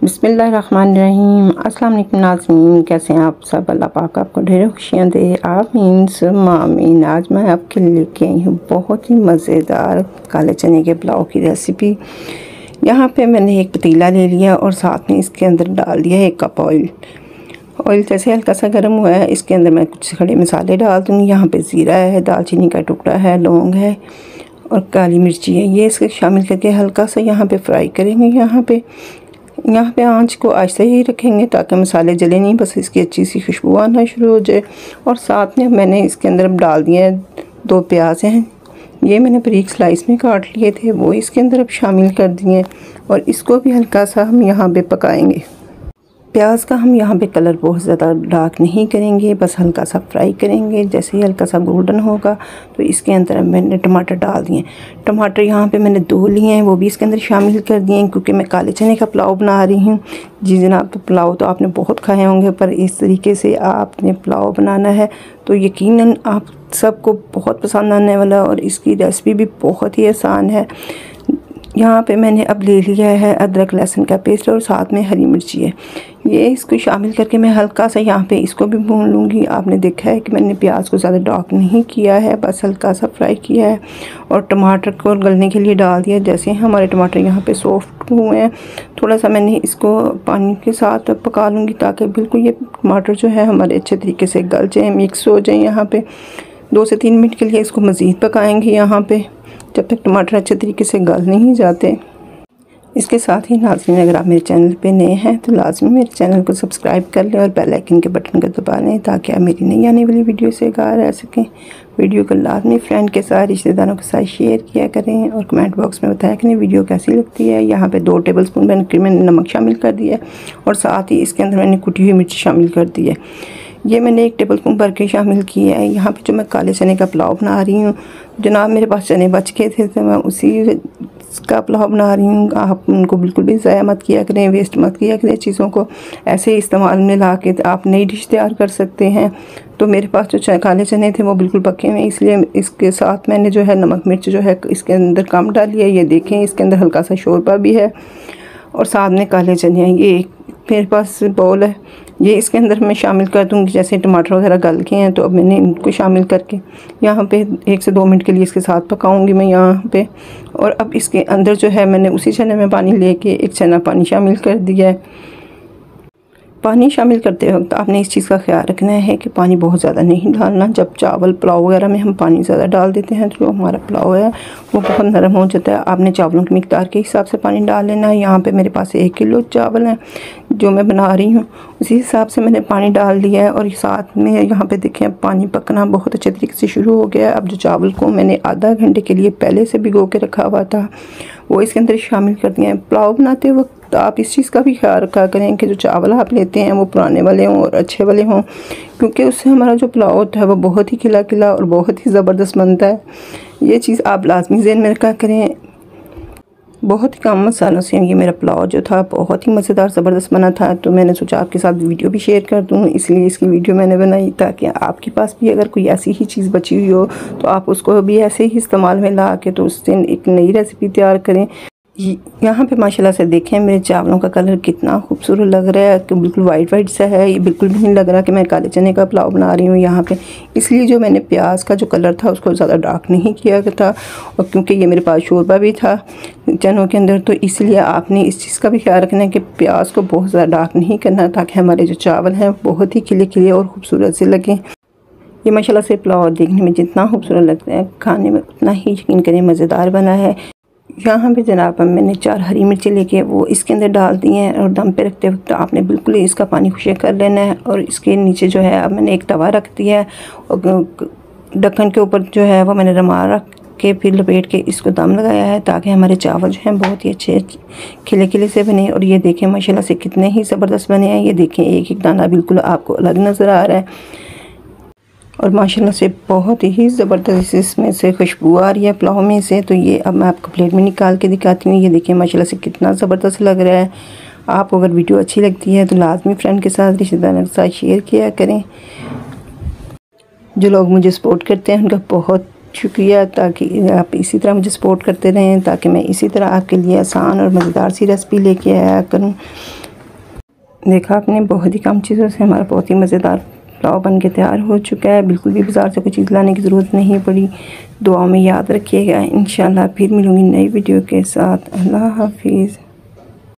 बिस्मिल्लाहिर्रहमानिर्रहीम। अस्सलाम वालेकुम नाज़रीन, कैसे हैं आप सब? अल्लाह पाक आपको ढेर खुशियाँ दे। आमीन सुम्मा आमीन। आज मैं आपके लिए लेके आई हूँ बहुत ही मज़ेदार काले चने के पुलाव की रेसिपी। यहाँ पे मैंने एक पतीला ले लिया और साथ में इसके अंदर डाल दिया 1 कप ऑयल। ऑयल जैसे हल्का सा गर्म हुआ है, इसके अंदर मैं कुछ खड़े मसाले डाल दूँगी। यहाँ पे ज़ीरा है, दालचीनी का टुकड़ा है, लौंग है और काली मिर्ची है। ये इसके शामिल करके हल्का सा यहाँ पे फ्राई करेंगे। यहाँ पे आंच को आहिस्ता ही रखेंगे ताकि मसाले जले नहीं, बस इसकी अच्छी सी खुशबू आना शुरू हो जाए। और साथ में मैंने इसके अंदर डाल दिए हैं 2 प्याज हैं, ये मैंने बारीक स्लाइस में काट लिए थे, वो इसके अंदर अब शामिल कर दिए और इसको भी हल्का सा हम यहाँ पे पकाएंगे। प्याज का हम यहाँ पे कलर बहुत ज़्यादा डार्क नहीं करेंगे, बस हल्का सा फ्राई करेंगे। जैसे ही हल्का सा गोल्डन होगा तो इसके अंदर मैंने टमाटर डाल दिए। टमाटर यहाँ पे मैंने 2 लिए हैं, वो भी इसके अंदर शामिल कर दिए क्योंकि मैं काले चने का पुलाव बना रही हूँ। जी जनाब, पुलाव तो आपने बहुत खाए होंगे, पर इस तरीके से आपने पुलाव बनाना है तो यकीनन आप सबको बहुत पसंद आने वाला, और इसकी रेसिपी भी बहुत ही आसान है। यहाँ पे मैंने अब ले लिया है अदरक लहसुन का पेस्ट और साथ में हरी मिर्ची है, ये इसको शामिल करके मैं हल्का सा यहाँ पे इसको भी भून लूँगी। आपने देखा है कि मैंने प्याज को ज़्यादा डार्क नहीं किया है, बस हल्का सा फ्राई किया है और टमाटर को गलने के लिए डाल दिया। जैसे हमारे टमाटर यहाँ पे सॉफ्ट हुए हैं, थोड़ा सा मैंने इसको पानी के साथ पका लूँगी ताकि बिल्कुल ये टमाटर जो है हमारे अच्छे तरीके से गल जाए, मिक्स हो जाए। यहाँ पे 2 से 3 मिनट के लिए इसको मज़ीद पकाएंगे यहाँ पे, जब तक टमाटर अच्छे तरीके से गल नहीं जाते। इसके साथ ही नाज़रीन, अगर आप मेरे चैनल पे नए हैं तो लाजमी मेरे चैनल को सब्सक्राइब कर लें और बेल आइकन के बटन को दबा लें ताकि आप मेरी नई आने वाली वीडियो से आगाह रह सकें। वीडियो को लाजमी फ्रेंड के साथ, रिश्तेदारों के साथ शेयर किया करें और कमेंट बॉक्स में बताया करें वीडियो कैसी लगती है। यहाँ पे 2 टेबलस्पून मैंने नमक शामिल कर दिया है और साथ ही इसके अंदर मैंने कुटी हुई मिर्च शामिल कर दी है। ये मैंने 1 टेबलस्पून भर के शामिल किया है। यहाँ पे जो मैं काले चने का पुलाव बना रही हूँ, जनाब मेरे पास चने बच गए थे तो मैं उसी का पुलाव बना रही हूँ। आप उनको बिल्कुल भी ज़ाया मत किया करें, वेस्ट मत किया करें चीज़ों को, ऐसे इस्तेमाल में ला के आप नई डिश तैयार कर सकते हैं। तो मेरे पास जो काले चने थे वो बिल्कुल पके हुए, इसलिए इसके साथ मैंने जो है नमक मिर्च जो है इसके अंदर कम डाली है। ये देखें, इसके अंदर हल्का सा शोरबा भी है और साथ में काले चने हैं। ये मेरे पास बाउल है, ये इसके अंदर मैं शामिल कर दूँगी। जैसे टमाटर वगैरह गल के हैं तो अब मैंने इनको शामिल करके यहाँ पे 1 से 2 मिनट के लिए इसके साथ पकाऊंगी मैं यहाँ पे। और अब इसके अंदर जो है मैंने उसी चने में पानी लेके 1 चना पानी शामिल कर दिया है। पानी शामिल करते वक्त आपने इस चीज़ का ख्याल रखना है कि पानी बहुत ज़्यादा नहीं डालना। जब चावल पुलाव वगैरह में हम पानी ज़्यादा डाल देते हैं तो जो हमारा पुलाव है वो बहुत नरम हो जाता है। आपने चावलों की मिकदार के हिसाब से पानी डाल लेना है। यहाँ पे मेरे पास 1 किलो चावल हैं जो मैं बना रही हूँ, उसी हिसाब से मैंने पानी डाल दिया है। और साथ में यहाँ पे देखें पानी पकना बहुत अच्छे तरीके से शुरू हो गया है। अब जो चावल को मैंने आधा घंटे के लिए पहले से भिगो के रखा हुआ था वो इसके अंदर शामिल कर दिया है। पुलाव बनाते वक्त तो आप इस चीज़ का भी ख्याल रखा करें कि जो चावल आप लेते हैं वो पुराने वाले हों और अच्छे वाले हों, क्योंकि उससे हमारा जो पुलाव होता है वो बहुत ही खिला खिला और बहुत ही ज़बरदस्त बनता है। ये चीज़ आप लाजमी ज़हन में रखा करें। बहुत ही कम मसालों से ये मेरा पुलाव जो था बहुत ही मज़ेदार ज़बरदस्त बना था, तो मैंने सोचा आपके साथ वीडियो भी शेयर कर दूँ, इसलिए इसकी वीडियो मैंने बनाई ताकि आपके पास भी अगर कोई ऐसी ही चीज़ बची हुई हो तो आप उसको भी ऐसे ही इस्तेमाल में ला के तो उससे एक नई रेसिपी तैयार करें। यहाँ पे माशाल्लाह से देखें मेरे चावलों का कलर कितना खूबसूरत लग रहा है कि बिल्कुल वाइट सा है। ये बिल्कुल भी नहीं लग रहा कि मैं काले चने का पुलाव बना रही हूँ यहाँ पे। इसलिए जो मैंने प्याज का जो कलर था उसको ज़्यादा डार्क नहीं किया था, और क्योंकि ये मेरे पास शोरबा भी था चनों के अंदर, तो इसलिए आपने इस चीज़ का भी ख्याल रखना है कि प्याज को बहुत ज़्यादा डार्क नहीं करना ताकि हमारे जो चावल हैं बहुत ही खिले खिले और ख़ूबसूरत से लगें। ये माशाल्लाह से पुलाव देखने में जितना खूबसूरत लगता है खाने में उतना ही यकीन करें मज़ेदार बना है। यहाँ पे जनाब मैंने 4 हरी मिर्ची लेके वो इसके अंदर डाल दी हैं और दम पे रखते वक्त आपने बिल्कुल इसका पानी खुशक कर लेना है। और इसके नीचे जो है अब मैंने एक तवा रख दिया है और ढक्कन के ऊपर जो है वो मैंने रुमाल रख के फिर लपेट के इसको दम लगाया है ताकि हमारे चावल जो हैं बहुत ही अच्छे खिले खिले से बने। और ये देखें माशाल्लाह से कितने ही ज़बरदस्त बने हैं। ये देखें एक एक दाना बिल्कुल आपको अलग नज़र आ रहा है और माशाल्लाह से बहुत ही ज़बरदस्त इसमें से खुशबू आ रही है पुलाव में से। तो ये अब मैं आपको प्लेट में निकाल के दिखाती हूँ। ये देखिए माशाल्लाह से कितना ज़बरदस्त लग रहा है। आपको अगर वीडियो अच्छी लगती है तो लाजमी फ्रेंड के साथ, रिश्तेदारों के साथ शेयर किया करें। जो लोग मुझे सपोर्ट करते हैं उनका बहुत शुक्रिया, ताकि आप इसी तरह मुझे सपोर्ट करते रहें ताकि मैं इसी तरह आपके लिए आसान और मज़ेदार सी रेसिपी लेके आया करूँ। देखा आपने, बहुत ही कम चीज़ों से हमारा बहुत ही मज़ेदार पुलाव बन के तैयार हो चुका है। बिल्कुल भी बाज़ार से कोई चीज़ लाने की ज़रूरत नहीं पड़ी। दुआ में याद रखिएगा। इंशाल्लाह फिर मिलूँगी नई वीडियो के साथ। अल्लाह हाफिज़।